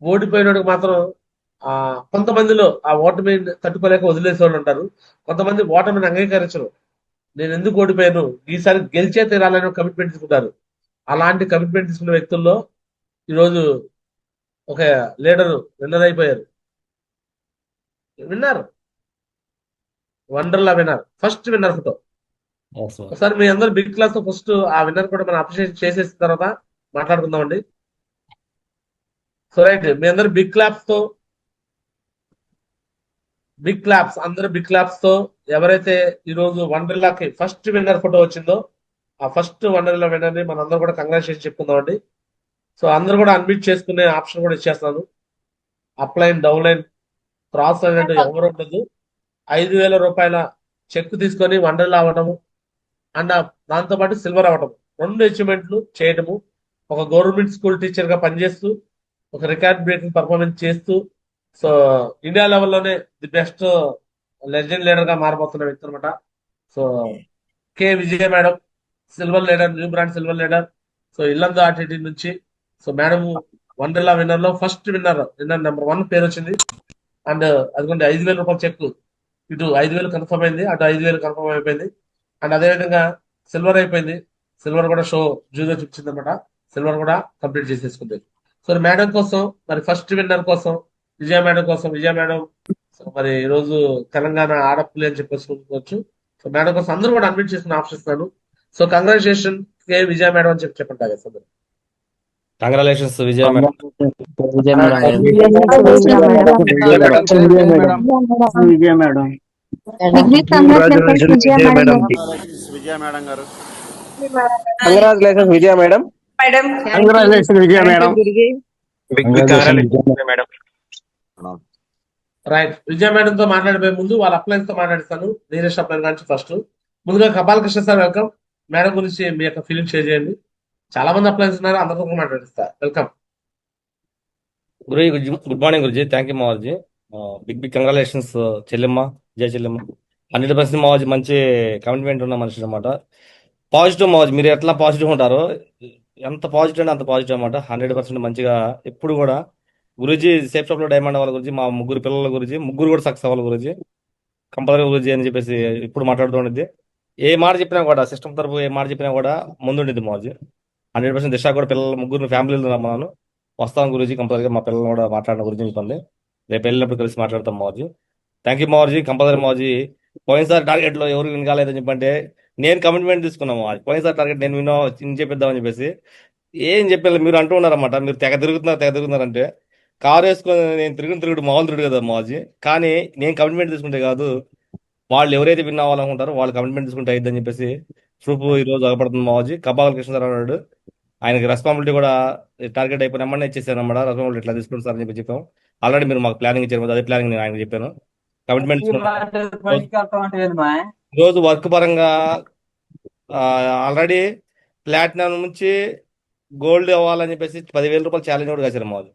ఓడిపోయినోడికి మాత్రం ఆ కొంతమందిలో ఆ ఓటమి తట్టుకోలేక వదిలేసే వాళ్ళు ఉంటారు. కొంతమంది ఓటమిని అంగీకరించరు. నేను ఎందుకు ఓడిపోయాను, ఈసారి గెలిచే తీరాలని కమిట్మెంట్ తీసుకుంటారు. అలాంటి కమిట్మెంట్ తీసుకున్న వ్యక్తుల్లో ఈరోజు ఒక లీడరు విన్నర్ అయిపోయారు. విన్నారు, Wonderla winner, first winner photo. Yes boss. ఒకసారి మీ అందరు బిగ్ క్లాస్ తో ఫస్ట్ ఆ విన్నర్ కూడా మనం అప్రిషియేట్ చేసేసిన తర్వాత మాట్లాడుకుందామండి. సో రైట్, మీ అందరు బిగ్ క్లాప్స్ తో, బిగ్ క్లాప్స్, అందరూ బిగ్ క్లాప్స్ తో ఎవరైతే ఈ రోజు వండర్లాకి ఫస్ట్ విన్నర్ ఫోటో వచ్చిందో ఆ ఫస్ట్ వండర్లా విన్నర్ ని మనం అందరూ కూడా కంగ్రాచులేషన్ చెప్పుకుందాం అండి. సో అందరూ కూడా అన్మ్యూట్ చేసుకునే ఆప్షన్ కూడా ఇచ్చేస్తాను. Up line, down line, cross line అంటూ ఎవరు ఉండదు. 5,000 రూపాయల చెక్ తీసుకొని వండర్లా అవ్వడము అండ్ దాంతో పాటు సిల్వర్ అవ్వటం, రెండు అచీవ్మెంట్లు చేయడము, ఒక గవర్నమెంట్ స్కూల్ టీచర్ గా పనిచేస్తూ ఒక రికార్డ్ బ్రేకింగ్ పర్ఫార్మెన్స్ చేస్తూ, సో ఇండియా లెవెల్లోనే ది బెస్ట్ లెజెండ్ లీడర్ గా మారబోతున్న వ్యక్తి అనమాట. So K Vijaya madam, silver leader, new brand silver leader. So Illandu RTT నుంచి. సో మేడం వండర్లా విన్నర్ లో ఫస్ట్ విన్నర్ నెంబర్ 1 పేరు వచ్చింది. అండ్ అదిగోండి 5,000 రూపాయల చెక్, ఇటు 5,000 కన్ఫర్మ్ అయింది, అటు 5,000 కన్ఫర్మ్ అయిపోయింది. అండ్ అదే విధంగా సిల్వర్ అయిపోయింది. సిల్వర్ కూడా షో జూదో చూపించింది అనమాట. సిల్వర్ కూడా కంప్లీట్ చేసేసుకుంది. సో మేడం కోసం, మరి ఫస్ట్ విన్నర్ కోసం, విజయ మేడం కోసం, విజయ మేడం సో మరి ఈ రోజు తెలంగాణ ఆడపులి అని చెప్పేసుకోవచ్చు. సో మేడం కోసం అందరూ కూడా అడ్మిట్ చేసుకుని ఆప్షన్ ఇస్తాను. సో కంగ్రాచులేషన్ కే విజయ మేడం అని చెప్పండి అందరూ. కంగ్రాచులేషన్స్ విజయ madam. Congratulations, Vijay madam. Vijay madam. Vijay madam. Vijay madam. Big big congratulations Congratulations, Vijaya Vijay madam. madam. విజయ మేడం గారు. Congratulations, Vijay madam. Madam. Congratulations, Vijay madam. Big congratulations, Vijay madam. Right, Vijaya madam తో మాట్లాడిపోయే ముందు వాళ్ళ అప్లైన్స్ తో మాట్లాడిస్తాను. నీరేష్ upline నుంచి first. ముందుగా కపాల్ Krishna sir welcome. Madam గురించి మీ యొక్క ఫీలింగ్ షేర్ చేయండి. చాలా మంది అప్లైన్స్ ఉన్నారు, అందరితో మాట్లాడిస్తా. Welcome. Guruji, good morning Guruji. Thank you మావాజీ. బిగ్ బిగ్ కంగ్రాచులేషన్స్ చెల్లెమ్మ, జయ చెల్లెమ్మ. 100% మావాజీ మంచి కమిట్మెంట్ ఉన్న మనిషి అనమాట. పాజిటివ్ మావాజీ, మీరు ఎట్లా పాజిటివ్ ఉంటారో ఎంత పాజిటివ్ అంటే అంత పాజిటివ్ అనమాట. 100% మంచిగా ఎప్పుడు కూడా. గురుజీ సేఫ్ షాప్ లో డైమండ్ అవ్వాలి గురించి, మా ముగ్గురు పిల్లల గురించి, ముగ్గురు కూడా సక్సెస్ అవ్వాలి గురించి, కంపల్సరీ గురుజీ అని చెప్పేసి ఇప్పుడు మాట్లాడుతూ ఉండేది. ఏ మాట చెప్పినా కూడా, సిస్టమ్ తరపు ఏ మాట చెప్పినా కూడా ముందుండేది మావాజీ. 100% దిశ కూడా పిల్లలు ముగ్గురు ఫ్యామిలీలో రమ్మన్నాను. వస్తాం గురించి, కంపల్సరీగా మా పిల్లలు కూడా మాట్లాడిన గురించి చెప్పండి. రేపు వెళ్ళినప్పుడు కలిసి మాట్లాడతాం మావాజీ. థ్యాంక్ యూ మావాజీ. కంపల్సరీ మావాజీ. పోయినసారి టార్గెట్ లో ఎవరు విన్ కాలేదని చెప్పంటే నేను కమిట్మెంట్ తీసుకున్నాము. పోయినసారి టార్గెట్ నేను వినో చెప్పిద్దామని చెప్పేసి ఏం చెప్పారు మీరు అంటూ ఉన్నారన్నమాట. మీరు తెగ తిరుగుతున్నారంటే కారు వేసుకొని నేను తిరుగుడు మామూలు తిరుగు కదా మావాజీ. కానీ నేను కమిట్మెంట్ తీసుకుంటే కాదు, వాళ్ళు ఎవరైతే విన్ అవ్వాలనుకుంటారో వాళ్ళు కమిట్మెంట్ తీసుకుంటే అయిద్దని చెప్పేసి ప్రూఫ్ ఈ రోజు అగపడుతుంది మావాజీ. కబాల కృష్ణరావు అన్నాడు, ఆయనకి రెస్పాన్సిబిలిటీ కూడా టార్గెట్ అయిపోయిన అమ్మనే ఇచ్చేసాను అన్నమాట. రెస్పాన్సిబిలిటీ ఇట్లా తీసుకుని సార్ అని చెప్పి చెప్పాం. ఆల్రెడీ మీరు మాకు ప్లానింగ్ ఇచ్చారు, అదే ప్లానింగ్ నేను ఆయనకి చెప్పాను. కమిట్మెంట్ ఈ రోజు వర్క్ పరంగా ఆల్రెడీ ప్లాటినం నుంచి గోల్డ్ అవ్వాలని చెప్పేసి 10,000 రూపాయలు ఛాలెంజ్ కూడా కాశారు మాది.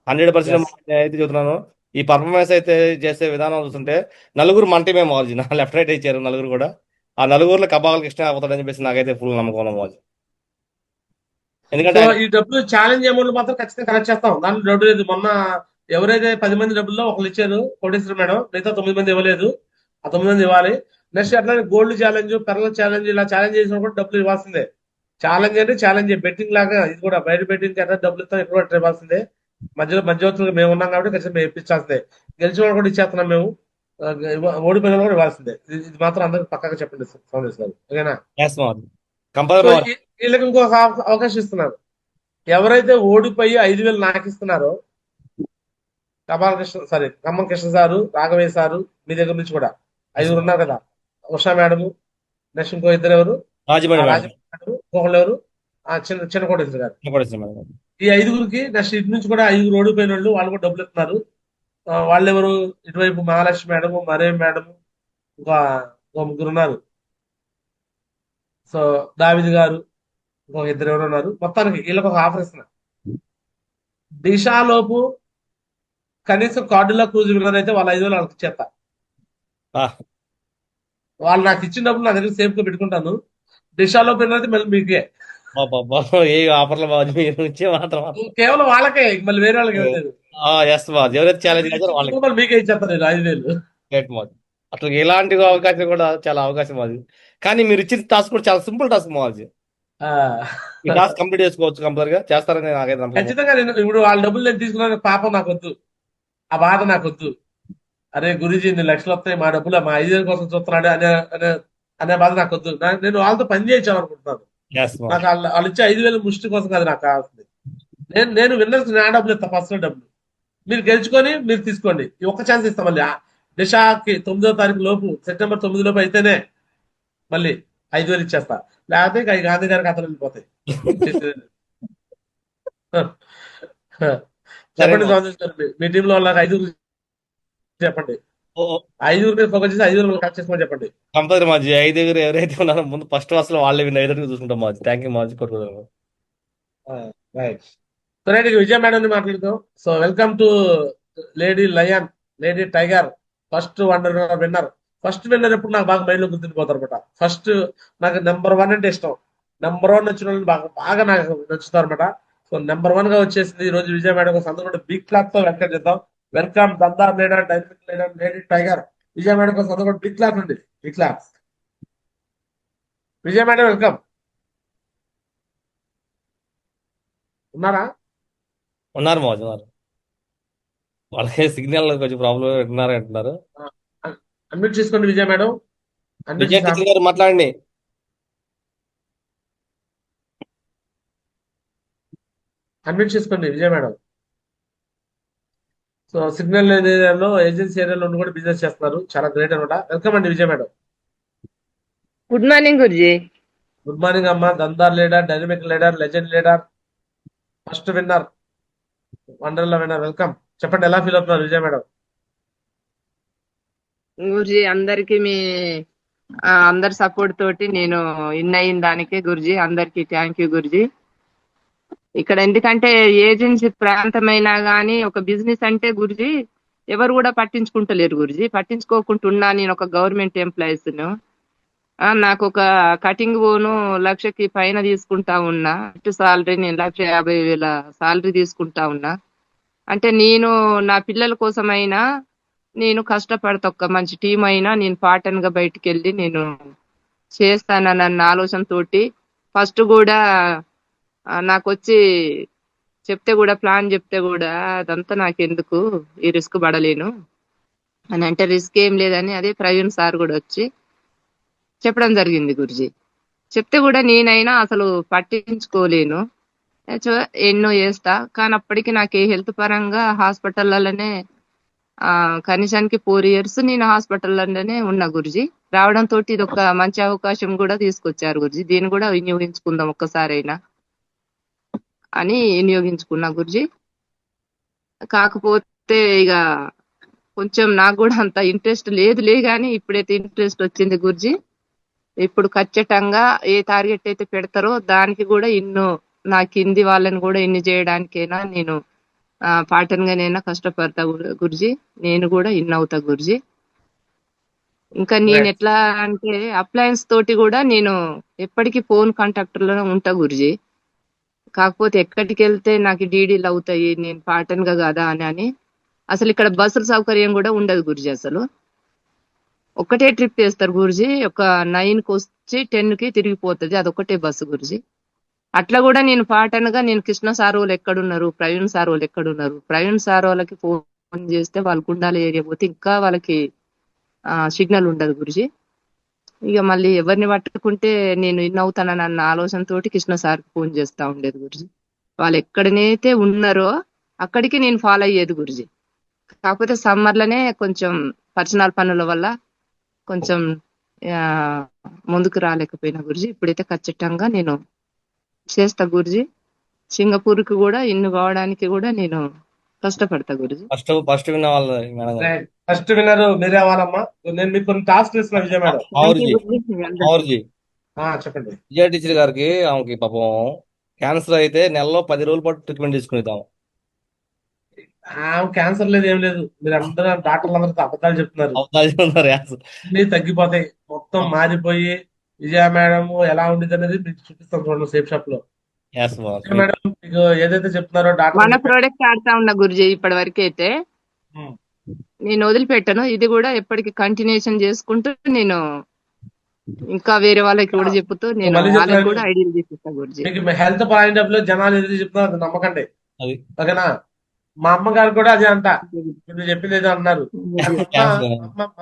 100% అయితే చెబుతున్నాను. ఈ పర్ఫార్మెన్స్ అయితే చేసే విధానం చూస్తుంటే నలుగురు మన టీమే మాజీ, నా లెఫ్ట్ రైట్ ఇచ్చారు నలుగురు కూడా. ఆ నలుగురులో కబాలకు ఇష్టం అవుతాడని చెప్పేసి నాకైతే ఫుల్ నమ్మకం ఉన్న మాజీ. ఎందుకంటే ఈ డబ్బులు ఛాలెంజ్ అమౌంట్ మాత్రం ఖచ్చితంగా కలెక్ట్ చేస్తాం, దాంట్లో డబ్బు లేదు. మొన్న ఎవరైతే 10 మంది డబ్బుల్లో ఒకరు ఇచ్చారు కోటేశ్వర మేడం, మిగతా 9 మంది ఇవ్వలేదు. ఆ 9 మంది ఇవ్వాలి. నెక్స్ట్ అట్లానే గోల్డ్ ఛాలెంజ్, పెరల ఛాలెంజ్, ఇలా ఛాలెంజ్ చేసిన కూడా డబ్బులు ఇవ్వాల్సిందే. ఛాలెంజ్ అంటే ఛాలెంజ్, బెట్టింగ్ లాగా ఇది కూడా. బయట బెట్టింగ్ ఎట్లా డబ్బులు ఇస్తాం, ఇక్కడ కూడా ఇవ్వాల్సిందే. మధ్యలో మధ్యవర్తులుగా మేము ఉన్నాం కాబట్టి ఖచ్చితంగా మేము ఇప్పించాల్సిందే. గెలిచిన వాళ్ళు కూడా ఇచ్చేస్తున్నాం మేము, ఓడిపోయిన వాళ్ళు కూడా ఇవ్వాల్సిందే. ఇది మాత్రం అందరికి పక్కగా చెప్పండి సోమేష్ గారు, ఓకేనా? సో వీళ్ళకి ఇంకొక అవకాశం ఇస్తున్నారు. ఎవరైతే ఓడిపోయి 5,000 నాకు ఇస్తున్నారో, కపాల Krishna sorry Khammam Krishna sir, Raghavayya sir, మీ దగ్గర నుంచి కూడా 5 ఉన్నారు కదా. ఉషా మేడము, నెక్స్ట్ ఇంకో ఇద్దరు ఎవరు, రాజమండ్రి మేడం, ఇంకొకళ్ళు ఎవరు, చిన్న చిన్న కోటేశ్వర గారు. ఈ 5గురికి నెక్స్ట్ ఇటు నుంచి కూడా 5 ఓడిపోయిన వాళ్ళు, వాళ్ళు కూడా డబ్బులు ఇస్తున్నారు. వాళ్ళెవరు, ఇటువైపు మహాలక్ష్మి మేడము, మరే మేడము, ఇంకా ముగ్గురు ఉన్నారు. సో దావిద్ గారు, ఇంకొక ఇద్దరు ఎవరు ఉన్నారు. మొత్తానికి వీళ్ళకి ఒక ఆఫర్ ఇస్తున్నా. దిశాలోపు కనీసం కార్డులో క్రూజ్ విన్నర్ అయితే వాళ్ళ 5,000 వాళ్ళకి ఇచ్చేస్తా. వాళ్ళు నాకు ఇచ్చిన డబ్బులు నా దగ్గర సేఫ్ గా పెట్టుకుంటాను. దిశాలోపు విన్నర్ అయితే మళ్ళీ మీకే. బాబా ఏ ఆఫర్లు బాబు మీరు ఇచ్చే మాత్రం కేవలం వాళ్ళకే, మళ్ళీ వేరే వాళ్ళకి ఇవ్వలేదు. ఎస్ బాబు ఎవరైతే ఛాలెంజ్ మీరు చేశారో ఇచ్చిన వాళ్ళకి రూపాయలు మీకే ఇచ్చేస్తాను నేను 5,000. గ్రేట్ మాది. అట్లా ఎలాంటి అవకాశం కూడా చాలా అవకాశం అది. కానీ మీరు ఇచ్చిన టాస్క్ కూడా చాలా సింపుల్ టాస్క్ మాది. ఆ, ఈ టాస్క్ కంప్లీట్ చేసుకోవచ్చు కంపల్సరిగా చేస్తారని నాకైతే నమ్మకం ఉంది. ఖచ్చితంగా. నేను ఇప్పుడు వాళ్ళ డబ్బులు నేను తీసుకున్న పాపం నాకొద్దు, ఆ బాధ నాకొద్దు. అరే గురూజీ ఇన్ని లక్షలు వస్తాయి, మా డబ్బులు మా 5,000 కోసం చూస్తున్నాడు అనే అనే అనే బాధ నాకొద్దు. నేను వాళ్ళతో పని చేయించాను అనుకుంటున్నాను. ఎస్ మాది. నాకు వాళ్ళు ఇచ్చే 5,000 ముష్టి కోసం కాదు నాకు కావాల్సింది. నేను విన్నర్స్ నా డబ్బులు ఇస్తా, పర్సనల్ డబ్బులు మీరు గెలుచుకొని మీరు తీసుకోండి. ఈ ఒక్క ఛాన్స్ ఇస్తాం మళ్ళీ. దిశాకి 9వ తారీఖు లోపు, సెప్టెంబర్ 9 లోపు అయితేనే మళ్ళీ 5,000 ఇచ్చేస్తా. లేకపోతే ఇక ఈ గాంధీ గారికి అతను వెళ్ళిపోతాయి. సరే చెప్పండి మాది. స్వామి గారు, మీ టీంలో వాళ్ళకి 5 చెప్పండి. ఓ, ఓ, 5 మీద ఫోకస్ చేసి 5 కట్ చేసుకోమని చెప్పండి. కంపల్సరీ మాజీ 5 ఎవరైతే ఉన్నారో ముందు ఫస్ట్ అసలు వాళ్ళే విన్ అయ్యేటట్టు చూసుకుంటాం మాజీ. థ్యాంక్ యూ మాజీ కొట్టుకోవడం. రైట్. సో రైట్, ఇక విజయ మేడం మాట్లాడుతాం. So welcome to lady lion, lady tiger, first wonder winner. First winner ఎప్పుడు నాకు బాగా మైండ్ లో గుర్తుండిపోతారు అనమాట. ఫస్ట్ నాకు నెంబర్ 1 అంటే ఇష్టం. నెంబర్ 1 నచ్చిన వాళ్ళు బాగా బాగా నాకు నచ్చుతారు అనమాట. సో నెంబర్ 1 గా వచ్చేసింది ఈ రోజు విజయ మేడం కోసం. అందరూ కూడా బిగ్ క్లాప్ తో వెల్కమ్ చేద్దాం. వెల్కమ్ దందార్ leader, dynamic leader, lady tiger Vijaya madam కోసం. అందరూ కూడా బిగ్ క్లాప్ అండి, big clap. Vijaya madam welcome. ఉన్నారా? ఉన్నారు మాజీ ఉన్నారు. వాళ్ళకి సిగ్నల్ కొంచెం ప్రాబ్లం వింటున్నారు అంటున్నారు. అన్మ్యూట్ చేసుకోండి విజయ మేడం. అన్మ్యూట్ విజయ్ టీచర్ గారు మాట్లాడండి. అన్మ్యూట్ చేసుకోండి విజయ మేడం. సో సిగ్నల్ లేని ఏరియాలో, ఏజెన్సీ ఏరియాలో ఉండి కూడా బిజినెస్ చేస్తున్నారు. చాలా గ్రేట్ అనమాట. వెల్కమ్ అండి Vijaya madam. Good morning Guruji. Good morning అమ్మా. దందార్ leader, dynamic leader, legend leader, first winner, Wonderla winner. Welcome. చెప్పండి ఎలా ఫీల్ అవుతున్నారు విజయ మేడం? గురుజీ అందరికి మీ అందరి సపోర్ట్ తోటి నేను ఇన్ అయిన దానికి గురుజీ అందరికి థ్యాంక్ యూ గురుజీ. ఇక్కడ ఎందుకంటే ఏజెన్సీ ప్రాంతమైనా గానీ ఒక బిజినెస్ అంటే గురుజీ ఎవరు కూడా పట్టించుకుంటలేరు గురుజీ. పట్టించుకోకుండా నేను ఒక గవర్నమెంట్ ఎంప్లాయీస్ నాకు ఒక కటింగ్ పోను 1,00,000కి పైన తీసుకుంటా ఉన్నా. సాలరీ నేను 1,50,000 సాలరీ తీసుకుంటా ఉన్నా. అంటే నేను నా పిల్లల కోసమైనా నేను కష్టపడతా. ఒక్క మంచి టీం అయినా నేను పార్టన్ గా బయటికి వెళ్ళి నేను చేస్తానన్న ఆలోచనతోటి ఫస్ట్ కూడా నాకు వచ్చి చెప్తే కూడా ప్లాన్ చెప్తే కూడా అదంతా నాకు ఎందుకు, ఈ రిస్క్ పడలేను అని అంటే రిస్క్ ఏం లేదని అదే ప్రవీణ్ సార్ కూడా వచ్చి చెప్పడం జరిగింది గురుజీ. చెప్తే కూడా నేనైనా అసలు పట్టించుకోలేను, ఎన్నో చేస్తా. కానీ అప్పటికి నాకు హెల్త్ పరంగా హాస్పిటల్లోనే కనీసానికి 4 years నేను హాస్పిటల్లోనే ఉన్నా గురుజీ. రావడంతో ఇది ఒక మంచి అవకాశం కూడా తీసుకొచ్చారు గురుజీ. దీన్ని కూడా వినియోగించుకుందాం ఒక్కసారైనా అని వినియోగించుకున్నా గురుజీ. కాకపోతే ఇక కొంచెం నాకు కూడా అంత ఇంట్రెస్ట్ లేదులే, కానీ ఇప్పుడైతే ఇంట్రెస్ట్ వచ్చింది గురుజీ. ఇప్పుడు ఖచ్చితంగా ఏ టార్గెట్ అయితే పెడతారో దానికి కూడా నా కింది వాళ్ళని కూడా ఇన్ని చేయడానికైనా నేను పార్టన్ గానైనా కష్టపడతా గురుజీ. నేను కూడా అవుతా గురుజీ. ఇంకా నేను ఎట్లా అంటే అప్లయన్స్ తోటి కూడా నేను ఎప్పటికీ ఫోన్ కాంటాక్ట్ లోనే ఉంటా గురుజీ. కాకపోతే ఎక్కడికి వెళ్తే నాకు డీడీలు అవుతాయి, నేను పార్టన్ గా కదా అని అసలు ఇక్కడ బస్సుల సౌకర్యం కూడా ఉండదు గురుజీ. అసలు ఒకటే ట్రిప్ వేస్తారు గురుజీ. ఒక 9కి వచ్చి 10కి తిరిగిపోతుంది, అదొకటే బస్సు గురుజీ. అట్లా కూడా నేను పార్టన్ గా నేను కృష్ణ సార్ వాళ్ళు ఎక్కడున్నారు, ప్రవీణ్ సార్ వాళ్ళు ఎక్కడున్నారు, ప్రవీణ్ సార్ వాళ్ళకి ఫోన్ చేస్తే వాళ్ళు గుండాల ఏరియా పోతే ఇంకా వాళ్ళకి సిగ్నల్ ఉండదు గురుజీ. ఇక మళ్ళీ ఎవరిని పట్టుకుంటే నేను అవుతానన్న ఆలోచనతోటి కృష్ణ సార్కి ఫోన్ చేస్తా ఉండేది గురుజీ. వాళ్ళు ఎక్కడనైతే ఉన్నారో అక్కడికి నేను ఫాలో అయ్యేది గురుజీ. కాకపోతే సమ్మర్లోనే కొంచెం పర్సనల్ పనుల వల్ల కొంచెం ముందుకు రాలేకపోయినా గురుజీ. ఇప్పుడైతే ఖచ్చితంగా నేను చేస్తా గురుజీ. సింగపూర్కి కూడా కావడానికి కూడా నేను కష్టపడతా గురుజీ. ఫస్ట్ విన్న వాళ్ళు మేడం గారు. ఫస్ట్ విన్నర్ మీరే అవ్వాలమ్మా. నేను మీకు కొన్ని టాస్క్ ఇస్తున్నా విజయ మేడం. అవురుజీ చెప్పండి. విజయ టీచర్ గారికి ఆమెకి పాపం క్యాన్సర్ అయితే నెలలో 10 రోజుల పాటు ట్రీట్మెంట్ తీసుకునేద్దాం. క్యాన్సర్ లేదు, ఏం లేదు. మీరు అందరూ డాక్టర్లు అందరితో అబద్ధాలు చెప్తున్నారు. అవుతారు అన్ని తగ్గిపోతాయి, మొత్తం మారిపోయి విజయ మేడం ఎలా ఉండేది అనేది మీకు చూపిస్తాం చూడండి సేఫ్ షాప్ లో. ఎస్ విజయ మేడం మీకు ఏదైతే చెప్తున్నారో మన డాక్టర్ ప్రోడక్ట్ ఆడుతా ఉన్నా గురుజీ ఇప్పటి వరకు అయితే నేను వదిలిపెట్టాను. ఇది కూడా ఎప్పటికీ కంటిన్యూషన్ చేసుకుంటూ నేను ఇంకా వేరే వాళ్ళకి కూడా చెప్పుతూ నేను మళ్ళీ వాళ్ళకి చెప్తాను. కూడా ఐడియాలు చూపిస్తా గురుజీ. మీకు హెల్త్ పాయింట్ ఆఫ్ లో జనాలు ఏది చెప్తున్నారు అది నమ్మకండి, అది ఓకేనా? మా అమ్మగారు కూడా అదే అంట, మీరు చెప్పింది ఏదో అన్నారు.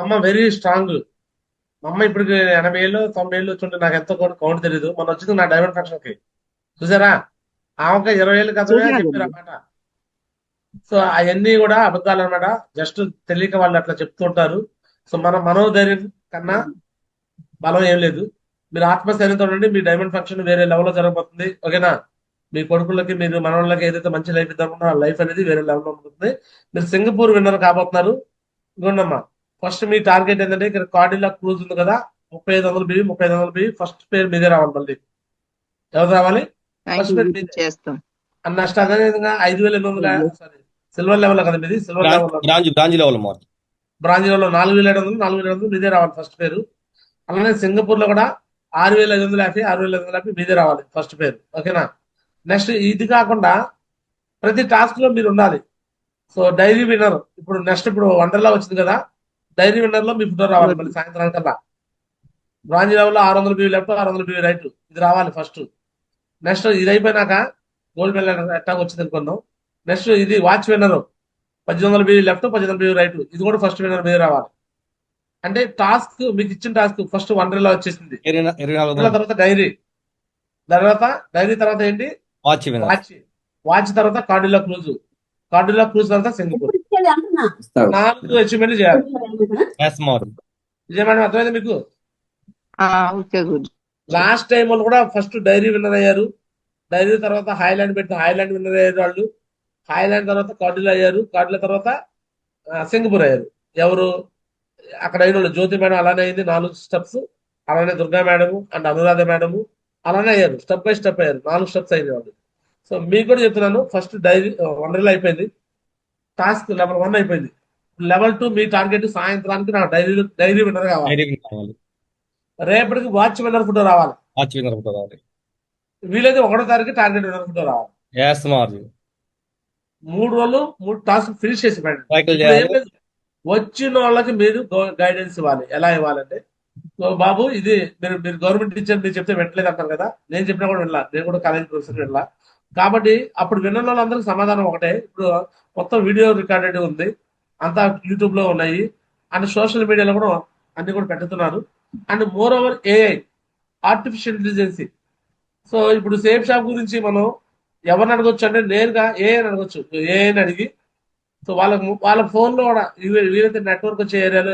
అమ్మ వెరీ స్ట్రాంగ్. మా అమ్మ ఇప్పుడు 80 ఏళ్ళు 90 ఏళ్ళు వచ్చుంటే నాకు ఎంతో కౌంట్ తెలియదు. మొన్న వచ్చింది నా డైమండ్ ఫంక్షన్ కి, చూసారా? ఆమెకు 20 ఏళ్ళు కథమే చూశాను. చెప్పారు అన్నమాట. సో అవన్నీ కూడా అబద్ధాలు అన్నమాట, జస్ట్ తెలియక వాళ్ళు అట్లా చెప్తుంటారు. సో మన మనోధైర్యం కన్నా బలం ఏం లేదు. మీరు ఆత్మస్థైర్యంతో ఉండండి, మీ డైమండ్ ఫంక్షన్ వేరే లెవెల్లో జరగబోతుంది, ఓకేనా? మీ కొడుకులకి మీరు మనవాళ్ళకి ఏదైతే మంచి లైఫ్ ఇద్దామో ఆ లైఫ్ అనేది వేరే లెవెల్లో ఉంటుంది. మీరు సింగపూర్ విన్నర్ కాబోతున్నారు. ఇదిగోండమ్మా, ఫస్ట్ మీ టార్గెట్ ఏంటంటే ఇక్కడ కార్డిలా క్రూజ్ ఉంది కదా, 3500 బియ్యి 3500 బియ్యి ఫస్ట్ పేరు మీదే రావాలి. మళ్ళీ ఎవరు రావాలి? ఫస్ట్ పేరు మీదే. చేస్తాం నెక్స్ట్ అదేవిధంగా 5800 సారీ సిల్వర్ లెవెల్ కదా మీది, సిల్వర్ లెవెల్ బ్రాంజ్ లెవెల్ మాది. బ్రాంజ్ లెవెల్ 4700 మీదే రావాలి ఫస్ట్ పేరు. అలానే సింగపూర్ లో కూడా 6550 6550 మీదే రావాలి ఫస్ట్ పేరు, ఓకేనా? నెక్స్ట్ ఇది కాకుండా ప్రతి టాస్క్ లో మీరు ఉండాలి. సో డైరీ విన్నర్ ఇప్పుడు నెక్స్ట్ ఇప్పుడు వండర్లా వచ్చింది కదా, డైరీ విన్నర్ లో మీ ఫోటో రావాలి మళ్ళీ సాయంత్రానికల్లా. బ్రాంజ్ లెవెల్ లో 600 బివి లెఫ్ట్ 600 బివి రైట్ ఇది రావాలి ఫస్ట్. నెక్స్ట్ ఇది అయిపోయినాక గోల్డ్ మెడల్ అటాక్ వచ్చింది అనుకుందాం. నెక్స్ట్ ఇది watch winner 1800 BV left 1800 BV right ఇది కూడా ఫస్ట్ విన్నర్ మీద రావాలి. అంటే టాస్క్ మీకు ఇచ్చిన టాస్క్ ఫస్ట్ వండర్లా వచ్చేసింది, 24 తర్వాత డైరీ తర్వాత ఏంటి వాచ్ విన్నర్. వాచ్ తర్వాత కార్డులా క్రూజ్ తర్వాత సింగపూర్. 4 అచీవ్మెంట్ చేయాలి. ఎస్ మాది. విజయ మేడం అర్థమైంది మీకు? ఓకే గురుజీ. లాస్ట్ టైం వాళ్ళు కూడా ఫస్ట్ డైరీ విన్నర్ అయ్యారు, డైరీ తర్వాత హాయ్లాండ్ పెడితే హాయ్లాండ్ విన్నర్ అయ్యారు వాళ్ళు, హాయ్లాండ్ తర్వాత కార్డులా అయ్యారు, కార్డుల తర్వాత సింగపూర్ అయ్యారు. ఎవరు అక్కడ అయిన వాళ్ళు? జ్యోతి మేడం అలానే అయింది 4 స్టెప్స్, అలానే Durga madam and Anuradha madam అలానే అయ్యారు, స్టెప్ బై స్టెప్ అయ్యారు, 4 స్టెప్స్ అయింది వాళ్ళు. సో మీకు కూడా చెప్తున్నాను, ఫస్ట్ డైరీ వండర్లా అయిపోయింది, టాస్క్ లెవెల్ 1 అయిపోయింది. లెవెల్ 2 మీ టార్గెట్ సాయంత్రానికి నాకు డైరీ విన్నర్ కావాలి. డైరీ విన్నర్ కావాలి. రేపటికి వాచ్ విన్నర్ ఫోటో రావాలి. వాచ్ విన్నర్ ఫోటో కావాలి. వీలైతే 1వ తారీఖు టార్గెట్ విన్నర్ ఫోటో రావాలి. ఎస్ మాది. 3 రోజులు 3 టాస్క్ ఫినిష్ చేసి పెట్టండి. సైకిల్ ఇప్పుడు ఏం చేయాలి. లేదు, వచ్చిన వాళ్ళకి మీరు గైడెన్స్ ఇవ్వాలి. ఎలా ఇవ్వాలంటే, సో బాబు ఇది మీరు గవర్నమెంట్ టీచర్ మీరు చెప్తే వినట్లేదు అంటారు కదా, నేను చెప్పినా కూడా వినలా, నేను కూడా కాలేజ్ ప్రొఫెసర్ వినలా. కాబట్టి అప్పుడు విన్న వాళ్ళందరికీ సమాధానం ఒకటే, ఇప్పుడు మొత్తం వీడియో రికార్డెడ్ ఉంది, అంతా యూట్యూబ్ లో ఉన్నాయి అండ్ సోషల్ మీడియాలో కూడా అన్ని కూడా పెట్టుతున్నారు. And moreover AI artificial intelligence. So ఇప్పుడు సేఫ్ షాప్ గురించి మనం ఎవరిని అడగొచ్చు అంటే నేరుగా ఏఐ అని అడగొచ్చు. ఏఐని అడిగి సో వాళ్ళ ఫోన్ లో కూడా వీలైతే నెట్వర్క్ వచ్చే ఏరియాలో